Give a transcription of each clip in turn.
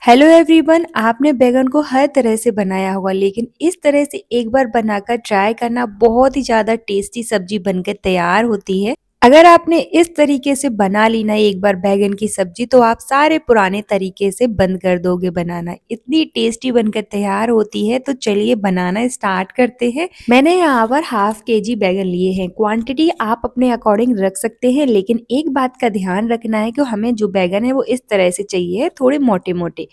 Hello everyone. आपने बैगन को हर तरह से बनाया होगा, लेकिन इस तरह से एक बार बनाकर ट्राई करना, बहुत ही ज़्यादा टेस्टी सब्जी बनकर तैयार होती है। अगर आपने इस तरीके से बना ली ना एक बार बैगन की सब्जी, तो आप सारे पुराने तरीके से बंद कर दोगे बनाना। इतनी टेस्टी बनकर तैयार होती है। तो चलिए बनाना स्टार्ट करते हैं। मैंने यहाँ पर हाफ केजी बैगन लिए हैं। क्वांटिटी आप अपने अकॉर्डिंग रख सकते हैं, लेकिन एक बात का ध्यान रखना है कि हमें जो बैगन है वो इस तरह से चाहिए, थोड़े मोटे मोटे।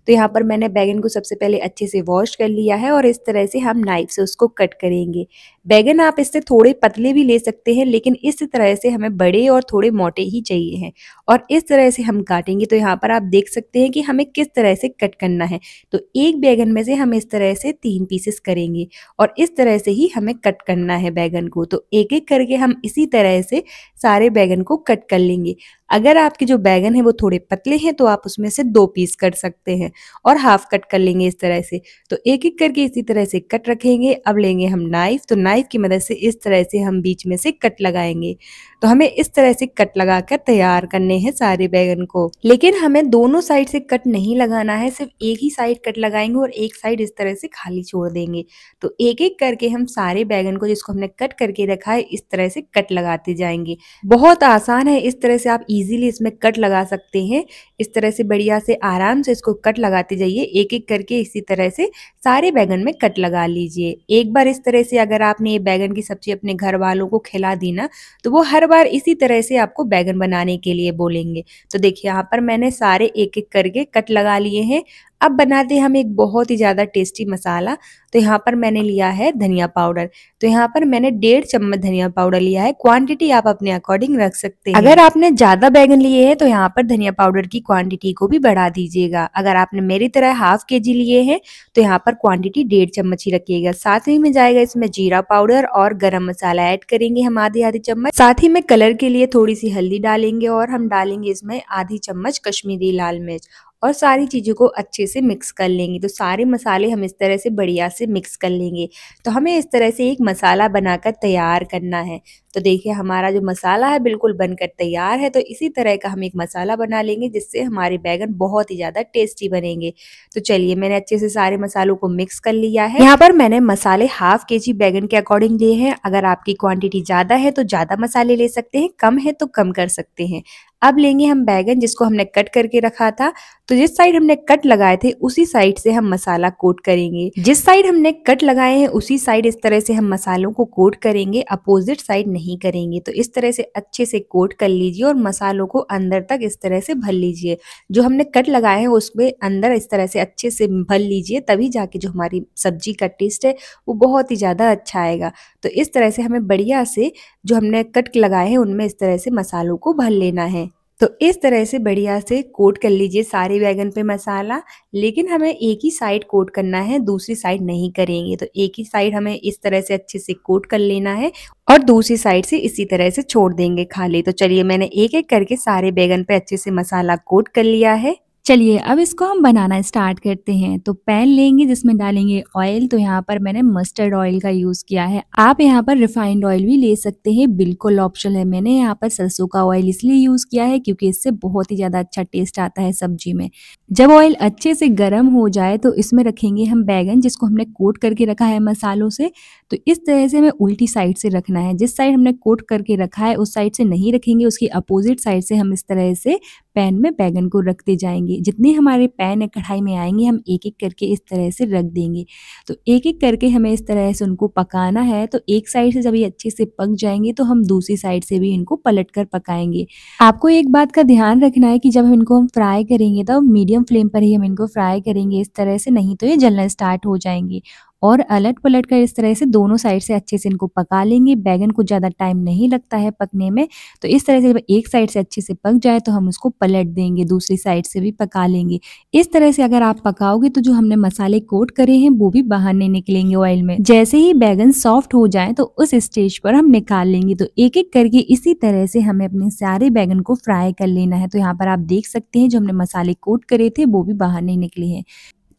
तो यहाँ पर मैंने बैगन को सबसे पहले अच्छे से वॉश कर लिया है और इस तरह से हम नाइफ से उसको कट करेंगे। बैगन आप इससे थोड़े पतले भी ले सकते हैं, लेकिन इस तरह से हमें बड़े और थोड़े मोटे ही चाहिए हैं। और इस तरह से हम काटेंगे। तो यहाँ पर आप देख सकते हैं कि हमें किस तरह से कट करना है। तो एक बैगन में से हम इस तरह से 3 पीसेस करेंगे और इस तरह से ही हमें कट करना है बैगन को। तो एक एक करके हम इसी तरह से सारे बैगन को कट कर लेंगे। अगर आपके जो बैगन है वो थोड़े पतले हैं तो आप उसमें से 2 पीस कर सकते हैं और हाफ कट कर लेंगे इस तरह से। तो एक एक करके इसी तरह से कट रखेंगे। अब लेंगे हम नाइफ। तो नाइफ की मदद से इस तरह से हम बीच में से कट लगाएंगे। तो हमें इस तरह से कट लगाकर तैयार करने हैं सारे बैगन को, लेकिन हमें दोनों साइड से कट नहीं लगाना है, सिर्फ एक ही साइड कट लगाएंगे और एक साइड इस तरह से खाली छोड़ देंगे। तो एक एक करके हम सारे बैगन को जिसको हमने कट करके रखा है इस तरह से कट लगाते जाएंगे। बहुत आसान है। इस तरह से आप इजीली इसमें कट लगा सकते हैं। इस तरह से बढ़िया से आराम से इसको कट लगाते जाइए। एक एक करके इसी तरह से सारे बैगन में कट लगा लीजिए। एक बार इस तरह से अगर आपने ये बैगन की सब्जी अपने घर वालों को खिला दी ना, तो वो हर बार इसी तरह से आपको बैगन बनाने के लिए बोलेंगे। तो देखिए यहाँ पर मैंने सारे एक एक करके कट लगा लिए हैं। अब बनाते हैं हम एक बहुत ही ज़्यादा टेस्टी मसाला। तो यहाँ पर मैंने लिया है धनिया पाउडर। तो यहाँ पर मैंने 1.5 चम्मच धनिया पाउडर लिया है। क्वांटिटी आप अपने अकॉर्डिंग रख सकते हैं। अगर आपने ज़्यादा बैगन लिए हैं तो यहाँ पर धनिया पाउडर की क्वांटिटी को भी बढ़ा दीजिएगा। अगर आपने मेरी तरह हाफ केजी लिए हैं तो यहाँ पर क्वांटिटी 1.5 चम्मच ही रखिएगा। साथ ही में जाएगा इसमें जीरा पाउडर और गरम मसाला ऐड करेंगे हम आधी आधी चम्मच। साथ ही में कलर के लिए थोड़ी सी हल्दी डालेंगे और हम डालेंगे इसमें आधी चम्मच कश्मीरी लाल मिर्च और सारी चीज़ों को अच्छे से मिक्स कर लेंगे। तो सारे मसाले हम इस तरह से बढ़िया से मिक्स कर लेंगे। तो हमें इस तरह से एक मसाला बनाकर तैयार करना है। तो देखिए हमारा जो मसाला है बिल्कुल बनकर तैयार है। तो इसी तरह का हम एक मसाला बना लेंगे जिससे हमारे बैगन बहुत ही ज़्यादा टेस्टी बनेंगे। तो चलिए मैंने अच्छे से सारे मसालों को मिक्स कर लिया है। यहाँ पर मैंने मसाले हाफ केजी बैगन के अकॉर्डिंग लिए हैं। अगर आपकी क्वांटिटी ज़्यादा है तो ज़्यादा मसाले ले सकते हैं, कम है तो कम कर सकते हैं। अब लेंगे हम बैगन जिसको हमने कट करके रखा था। तो जिस साइड हमने कट लगाए थे उसी साइड से हम मसाला कोट करेंगे। जिस साइड हमने कट लगाए हैं उसी साइड इस तरह से हम मसालों को कोट करेंगे, अपोजिट साइड नहीं करेंगे। तो इस तरह से अच्छे से कोट कर लीजिए और मसालों को अंदर तक इस तरह से भर लीजिए। जो हमने कट लगाए हैं उसमें अंदर इस तरह से अच्छे से भर लीजिए, तभी जाके जो हमारी सब्जी का टेस्ट है वो बहुत ही ज़्यादा अच्छा आएगा। तो इस तरह से हमें बढ़िया से जो हमने कट लगाए हैं उनमें इस तरह से मसालों को भर लेना है। तो इस तरह से बढ़िया से कोट कर लीजिए सारे बैगन पे मसाला, लेकिन हमें एक ही साइड कोट करना है, दूसरी साइड नहीं करेंगे। तो एक ही साइड हमें इस तरह से अच्छे से कोट कर लेना है और दूसरी साइड से इसी तरह से छोड़ देंगे खाली। तो चलिए मैंने एक एक करके सारे बैगन पे अच्छे से मसाला कोट कर लिया है। चलिए अब इसको हम बनाना स्टार्ट करते हैं। तो पैन लेंगे जिसमें डालेंगे ऑयल। तो यहाँ पर मैंने मस्टर्ड ऑयल का यूज किया है। आप यहाँ पर रिफाइंड ऑयल भी ले सकते हैं, बिल्कुल ऑप्शनल है। मैंने यहाँ पर सरसों का ऑयल इसलिए यूज किया है क्योंकि इससे बहुत ही ज्यादा अच्छा टेस्ट आता है सब्जी में। जब ऑयल अच्छे से गर्म हो जाए तो इसमें रखेंगे हम बैगन जिसको हमने कोट करके रखा है मसालों से। तो इस तरह से हमें उल्टी साइड से रखना है। जिस साइड हमने कोट करके रखा है उस साइड से नहीं रखेंगे, उसकी अपोजिट साइड से हम इस तरह से पैन में बैगन को रखते जाएंगे। जितने हमारे पैन या कढ़ाई में आएंगे हम एक एक करके इस तरह से रख देंगे। तो एक एक करके हमें इस तरह से उनको पकाना है। तो एक साइड से जब ये अच्छे से पक जाएंगे तो हम दूसरी साइड से भी इनको पलट कर पकाएंगे। आपको एक बात का ध्यान रखना है कि जब इनको हम फ्राई करेंगे तो मीडियम फ्लेम पर ही हम इनको फ्राई करेंगे इस तरह से, नहीं तो ये जलना स्टार्ट हो जाएंगे। और अलट पलट कर इस तरह से दोनों साइड से अच्छे से इनको पका लेंगे। बैगन को ज़्यादा टाइम नहीं लगता है पकने में। तो इस तरह से जब एक साइड से अच्छे से पक जाए तो हम उसको पलट देंगे, दूसरी साइड से भी पका लेंगे। इस तरह से अगर आप पकाओगे तो जो हमने मसाले कोट करे हैं वो भी बाहर नहीं निकलेंगे ऑयल में। जैसे ही बैगन सॉफ्ट हो जाए तो उस स्टेज पर हम निकाल लेंगे। तो एक एक करके इसी तरह से हमें अपने सारे बैगन को फ्राई कर लेना है। तो यहाँ पर आप देख सकते हैं जो हमने मसाले कोट करे थे वो भी बाहर नहीं निकले हैं।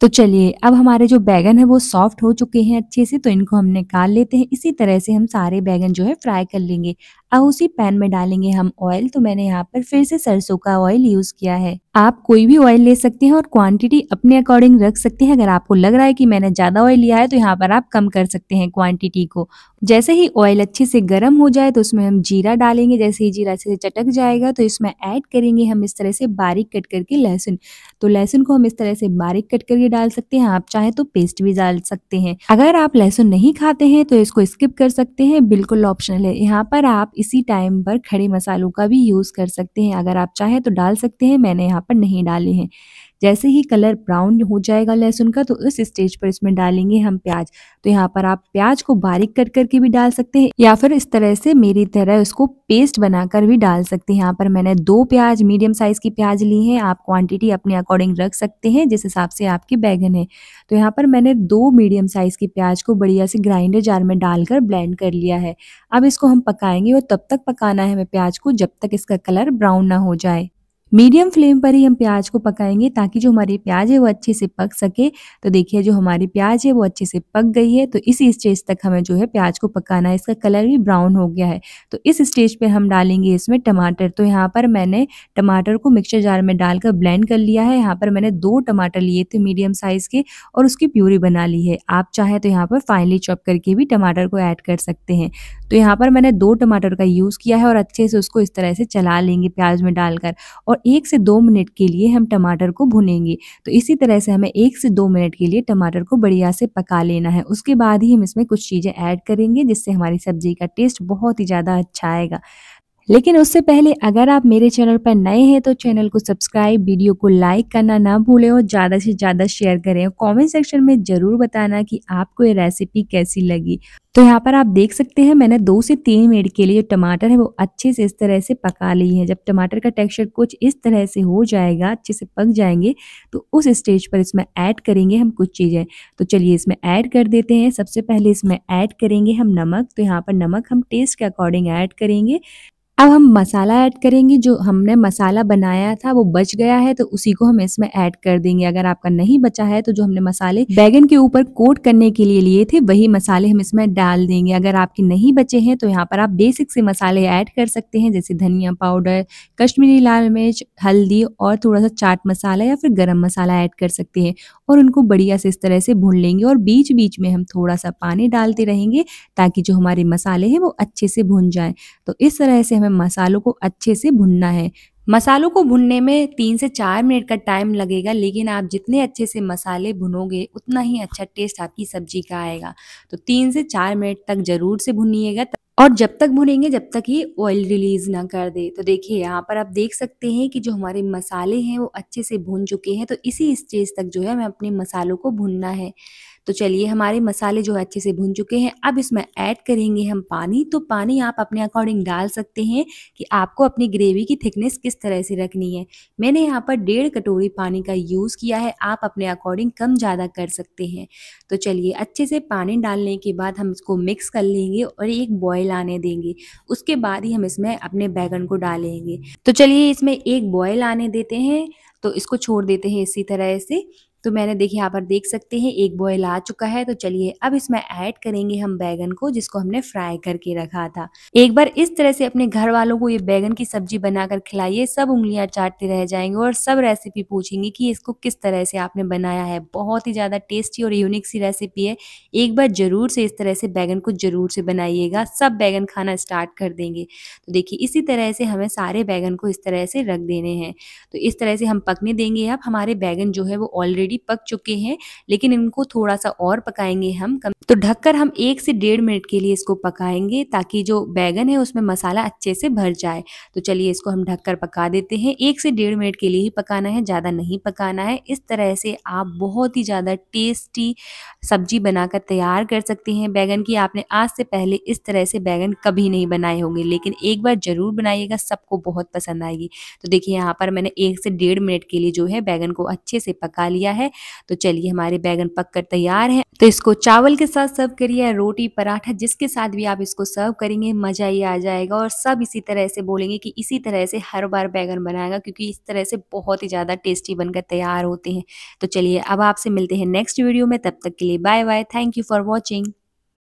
तो चलिए अब हमारे जो बैगन है वो सॉफ्ट हो चुके हैं अच्छे से, तो इनको हम निकाल लेते हैं। इसी तरह से हम सारे बैगन जो है फ्राई कर लेंगे। अब उसी पैन में डालेंगे हम ऑयल। तो मैंने यहाँ पर फिर से सरसों का ऑयल यूज़ किया है। आप कोई भी ऑयल ले सकते हैं और क्वांटिटी अपने अकॉर्डिंग रख सकते हैं। अगर आपको लग रहा है कि मैंने ज़्यादा ऑयल लिया है तो यहाँ पर आप कम कर सकते हैं क्वांटिटी को। जैसे ही ऑयल अच्छे से गर्म हो जाए तो उसमें हम जीरा डालेंगे। जैसे ही जीरा से चटक जाएगा तो इसमें ऐड करेंगे हम इस तरह से बारीक कट करके लहसुन। तो लहसुन को हम इस तरह से बारीक कट करके डाल सकते हैं, आप चाहें तो पेस्ट भी डाल सकते हैं। अगर आप लहसुन नहीं खाते हैं तो इसको स्किप कर सकते हैं, बिल्कुल ऑप्शनल है। यहाँ पर आप इसी टाइम पर खड़े मसालों का भी यूज़ कर सकते हैं, अगर आप चाहें तो डाल सकते हैं, मैंने यहाँ पर नहीं डाले हैं। जैसे ही कलर ब्राउन हो जाएगा लहसुन का तो उस स्टेज पर इसमें डालेंगे हम प्याज। तो यहाँ पर आप प्याज को बारीक कट करके भी डाल सकते हैं या फिर इस तरह से मेरी तरह उसको पेस्ट बनाकर भी डाल सकते हैं। यहाँ पर मैंने 2 प्याज मीडियम साइज की प्याज ली हैं, आप क्वांटिटी अपने अकॉर्डिंग रख सकते हैं जिस हिसाब से आपके बैगन है। तो यहाँ पर मैंने 2 मीडियम साइज की प्याज को बढ़िया से ग्राइंडर जार में डालकर ब्लेंड कर लिया है। अब इसको हम पकाएंगे और तब तक पकाना है हमें प्याज को जब तक इसका कलर ब्राउन ना हो जाए। मीडियम फ्लेम पर ही हम प्याज को पकाएंगे ताकि जो हमारी प्याज है वो अच्छे से पक सके। तो देखिए जो हमारी प्याज है वो अच्छे से पक गई है। तो इसी स्टेज तक हमें जो है प्याज को पकाना है, इसका कलर भी ब्राउन हो गया है। तो इस स्टेज पे हम डालेंगे इसमें टमाटर। तो यहाँ पर मैंने टमाटर को मिक्सर जार में डालकर ब्लेंड कर लिया है। यहाँ पर मैंने 2 टमाटर लिए थे मीडियम साइज के और उसकी प्यूरी बना ली है। आप चाहे तो यहाँ पर फाइनली चॉप करके भी टमाटर को ऐड कर सकते हैं। तो यहाँ पर मैंने 2 टमाटर का यूज़ किया है और अच्छे से उसको इस तरह से चला लेंगे प्याज में डालकर और 1 से 2 मिनट के लिए हम टमाटर को भुनेंगे। तो इसी तरह से हमें 1 से 2 मिनट के लिए टमाटर को बढ़िया से पका लेना है। उसके बाद ही हम इसमें कुछ चीज़ें ऐड करेंगे जिससे हमारी सब्ज़ी का टेस्ट बहुत ही ज़्यादा अच्छा आएगा। लेकिन उससे पहले अगर आप मेरे चैनल पर नए हैं तो चैनल को सब्सक्राइब, वीडियो को लाइक करना ना भूलें और ज़्यादा से ज़्यादा शेयर करें। कमेंट सेक्शन में ज़रूर बताना कि आपको ये रेसिपी कैसी लगी। तो यहाँ पर आप देख सकते हैं मैंने 2 से 3 मिनट के लिए जो टमाटर है वो अच्छे से इस तरह से पका ली है। जब टमाटर का टेक्सचर कुछ इस तरह से हो जाएगा, अच्छे से पक जाएंगे, तो उस स्टेज पर इसमें ऐड करेंगे हम कुछ चीज़ें। तो चलिए इसमें ऐड कर देते हैं। सबसे पहले इसमें ऐड करेंगे हम नमक। तो यहाँ पर नमक हम टेस्ट के अकॉर्डिंग ऐड करेंगे। अब हम मसाला ऐड करेंगे। जो हमने मसाला बनाया था वो बच गया है तो उसी को हम इसमें ऐड कर देंगे। अगर आपका नहीं बचा है तो जो हमने मसाले बैगन के ऊपर कोट करने के लिए लिए थे वही मसाले हम इसमें डाल देंगे। अगर आपके नहीं बचे हैं तो यहाँ पर आप बेसिक से मसाले ऐड कर सकते हैं जैसे धनिया पाउडर, कश्मीरी लाल मिर्च, हल्दी और थोड़ा सा चाट मसाला या फिर गरम मसाला ऐड कर सकते हैं और उनको बढ़िया से इस तरह से भून लेंगे और बीच बीच में हम थोड़ा सा पानी डालते रहेंगे ताकि जो हमारे मसाले हैं वो अच्छे से भुन जाएं। तो इस तरह से हमें मसालों को अच्छे से भुनना है। मसालों को भुनने में 3 से 4 मिनट का टाइम लगेगा, लेकिन आप जितने अच्छे से मसाले भुनोगे उतना ही अच्छा टेस्ट आपकी सब्जी का आएगा। तो 3 से 4 मिनट तक ज़रूर से भुनिएगा और जब तक भुनेंगे जब तक ये ऑयल रिलीज़ ना कर दे। तो देखिए यहाँ पर आप देख सकते हैं कि जो हमारे मसाले हैं वो अच्छे से भुन चुके हैं। तो इसी स्टेज तक जो है हमें अपने मसालों को भुनना है। तो चलिए हमारे मसाले जो है अच्छे से भुन चुके हैं। अब इसमें ऐड करेंगे हम पानी। तो पानी आप अपने अकॉर्डिंग डाल सकते हैं कि आपको अपनी ग्रेवी की थिकनेस किस तरह से रखनी है। मैंने यहाँ पर 1.5 कटोरी पानी का यूज़ किया है, आप अपने अकॉर्डिंग कम ज़्यादा कर सकते हैं। तो चलिए अच्छे से पानी डालने के बाद हम इसको मिक्स कर लेंगे और एक बॉयल आने देंगे। उसके बाद ही हम इसमें अपने बैगन को डालेंगे। तो चलिए इसमें एक बॉयल आने देते हैं, तो इसको छोड़ देते हैं इसी तरह से। तो मैंने देखिए यहाँ पर देख सकते हैं एक बॉयल आ चुका है। तो चलिए अब इसमें ऐड करेंगे हम बैगन को जिसको हमने फ्राई करके रखा था। एक बार इस तरह से अपने घर वालों को ये बैगन की सब्जी बनाकर खिलाइए, सब उंगलियां चाटते रह जाएंगे और सब रेसिपी पूछेंगे कि इसको किस तरह से आपने बनाया है। बहुत ही ज़्यादा टेस्टी और यूनिक सी रेसिपी है। एक बार ज़रूर से इस तरह से बैगन को ज़रूर से बनाइएगा, सब बैगन खाना स्टार्ट कर देंगे। तो देखिए इसी तरह से हमें सारे बैगन को इस तरह से रख देने हैं। तो इस तरह से हम पकने देंगे। अब हमारे बैगन जो है वो ऑलरेडी पक चुके हैं, लेकिन इनको थोड़ा सा और पकाएंगे हम। तो ढककर हम 1 से 1.5 मिनट के लिए इसको पकाएंगे ताकि जो बैगन है उसमें मसाला अच्छे से भर जाए। तो चलिए इसको हम ढककर पका देते हैं। 1 से 1.5 मिनट के लिए ही पकाना है, ज़्यादा नहीं पकाना है। इस तरह से आप बहुत ही ज़्यादा टेस्टी सब्जी बनाकर तैयार कर सकते हैं बैगन की। आपने आज से पहले इस तरह से बैगन कभी नहीं बनाए होंगे, लेकिन एक बार ज़रूर बनाइएगा, सबको बहुत पसंद आएगी। तो देखिए यहाँ पर मैंने 1 से 1.5 मिनट के लिए जो है बैगन को अच्छे से पका लिया है। तो चलिए हमारे बैगन पककर तैयार हैं। तो इसको चावल के साथ सर्व करिए, रोटी पराठा जिसके साथ भी आप इसको सर्व करेंगे मज़ा ही आ जाएगा और सब इसी तरह से बोलेंगे कि इसी तरह से हर बार बैगन बनाएगा, क्योंकि इस तरह से बहुत ही ज़्यादा टेस्टी बनकर तैयार होते हैं। तो चलिए अब आपसे मिलते हैं नेक्स्ट वीडियो में, तब तक के लिए bye bye. Thank you for watching.